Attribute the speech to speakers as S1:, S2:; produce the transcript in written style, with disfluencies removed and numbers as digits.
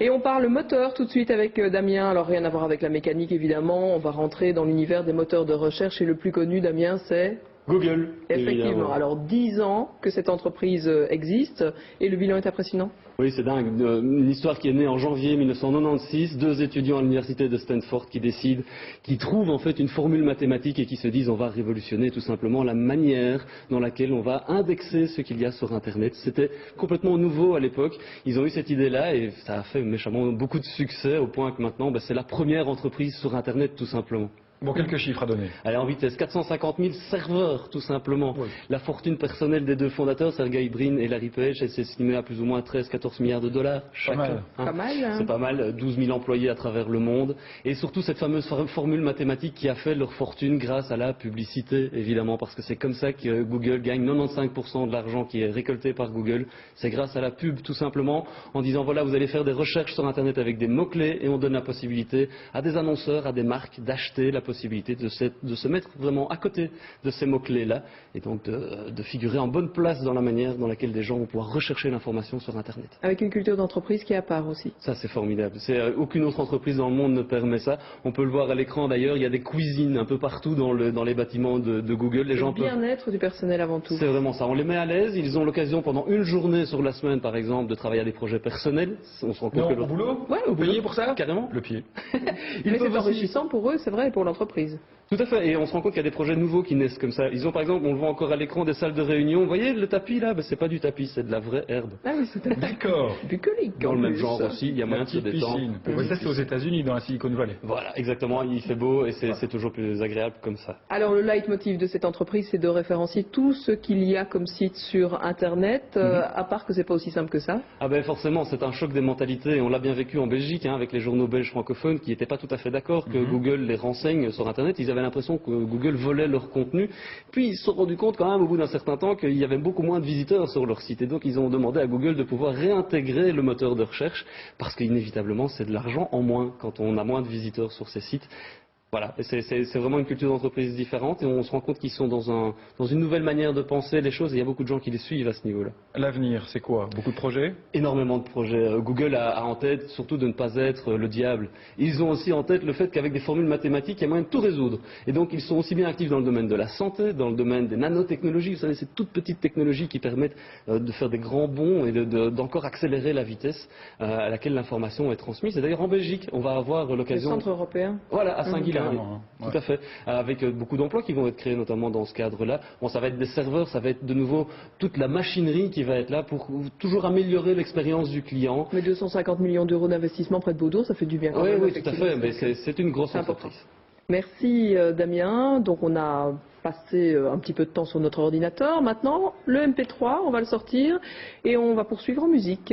S1: Et on parle moteur tout de suite avec Damien. Alors rien à voir avec la mécanique évidemment, on va rentrer dans l'univers des moteurs de recherche et le plus connu, Damien, c'est
S2: Google.
S1: Effectivement.
S2: Évidemment.
S1: Alors 10 ans que cette entreprise existe et le bilan est impressionnant.
S2: Oui, c'est dingue. Une histoire qui est née en janvier 1996. 2 étudiants à l'université de Stanford qui décident, qui trouvent en fait une formule mathématique et qui se disent on va révolutionner tout simplement la manière dans laquelle on va indexer ce qu'il y a sur Internet. C'était complètement nouveau à l'époque. Ils ont eu cette idée-là et ça a fait méchamment beaucoup de succès au point que maintenant c'est la première entreprise sur Internet tout simplement.
S3: Bon, quelques chiffres à donner.
S2: Allez, en vitesse, 450 000 serveurs, tout simplement. Oui. La fortune personnelle des 2 fondateurs, Sergey Brin et Larry Page, elle s'est estimée à plus ou moins 13-14 milliards de dollars chacun.
S1: Pas mal, hein.
S2: C'est pas mal, 12 000 employés à travers le monde. Et surtout cette fameuse formule mathématique qui a fait leur fortune grâce à la publicité, évidemment, parce que c'est comme ça que Google gagne 95% de l'argent qui est récolté par Google. C'est grâce à la pub, tout simplement, en disant voilà, vous allez faire des recherches sur Internet avec des mots-clés et on donne la possibilité à des annonceurs, à des marques d'acheter la possibilité de se mettre vraiment à côté de ces mots-clés-là et donc de figurer en bonne place dans la manière dans laquelle des gens vont pouvoir rechercher l'information sur Internet.
S1: Avec une culture d'entreprise qui est à part aussi.
S2: Ça, c'est formidable. Aucune autre entreprise dans le monde ne permet ça. On peut le voir à l'écran d'ailleurs, il y a des cuisines un peu partout dans les bâtiments de Google. Les gens
S1: le bien-être du personnel avant tout.
S2: C'est vraiment ça. On les met à l'aise. Ils ont l'occasion pendant une journée sur la semaine, par exemple, de travailler à des projets personnels. On se rend compte
S3: au boulot.
S1: Ouais, au
S3: boulot. Payé pour ça.
S2: Carrément.
S3: Le pied.
S1: Mais c'est enrichissant pour eux, c'est vrai, et pour l'entreprise.
S2: Tout à fait, et on se rend compte qu'il y a des projets nouveaux qui naissent comme ça. Ils ont par exemple, on le voit encore à l'écran, des salles de réunion. Vous voyez le tapis là, c'est pas du tapis, c'est de la vraie herbe.
S1: Ah oui, c'est
S3: d'accord.
S1: Bucolique.
S2: Dans le même genre aussi, il y a moyen de se détendre.
S3: Oui, ça c'est aux États-Unis, dans la Silicon Valley.
S2: Voilà, exactement, il fait beau et c'est toujours plus agréable comme ça.
S1: Alors le leitmotiv de cette entreprise, c'est de référencier tout ce qu'il y a comme site sur Internet, à part que c'est pas aussi simple que ça.
S2: Ah ben forcément, c'est un choc des mentalités, et on l'a bien vécu en Belgique, avec les journaux belges francophones qui n'étaient pas tout à fait d'accord que Google les renseigne sur Internet. Ils avaient l'impression que Google volait leur contenu. Puis ils se sont rendus compte quand même au bout d'un certain temps qu'il y avait beaucoup moins de visiteurs sur leur site. Et donc ils ont demandé à Google de pouvoir réintégrer le moteur de recherche parce qu'inévitablement c'est de l'argent en moins quand on a moins de visiteurs sur ces sites. Voilà, c'est vraiment une culture d'entreprise différente et on se rend compte qu'ils sont dans une nouvelle manière de penser les choses et il y a beaucoup de gens qui les suivent à ce niveau-là.
S3: L'avenir, c'est quoi? Beaucoup de projets?
S2: Énormément de projets. Google a en tête surtout de ne pas être le diable. Ils ont aussi en tête le fait qu'avec des formules mathématiques, il y a moyen de tout résoudre. Et donc ils sont aussi bien actifs dans le domaine de la santé, dans le domaine des nanotechnologies. Vous savez, ces toutes petites technologies qui permettent de faire des grands bonds et d'encore accélérer la vitesse à laquelle l'information est transmise. Et d'ailleurs en Belgique, on va avoir l'occasion...
S1: Le centre européen.
S2: Voilà, à Saint-Guilain.
S3: Ouais.
S2: Tout à fait, avec beaucoup d'emplois qui vont être créés notamment dans ce cadre-là. Bon, ça va être des serveurs, ça va être de nouveau toute la machinerie qui va être là pour toujours améliorer l'expérience du client.
S1: Mais 250 millions d'euros d'investissement près de Beaudour, ça fait du bien quand
S2: même.
S1: Oui,
S2: tout à fait, mais c'est une grosse entreprise.
S1: Merci Damien. Donc on a passé un petit peu de temps sur notre ordinateur. Maintenant, le MP3, on va le sortir et on va poursuivre en musique.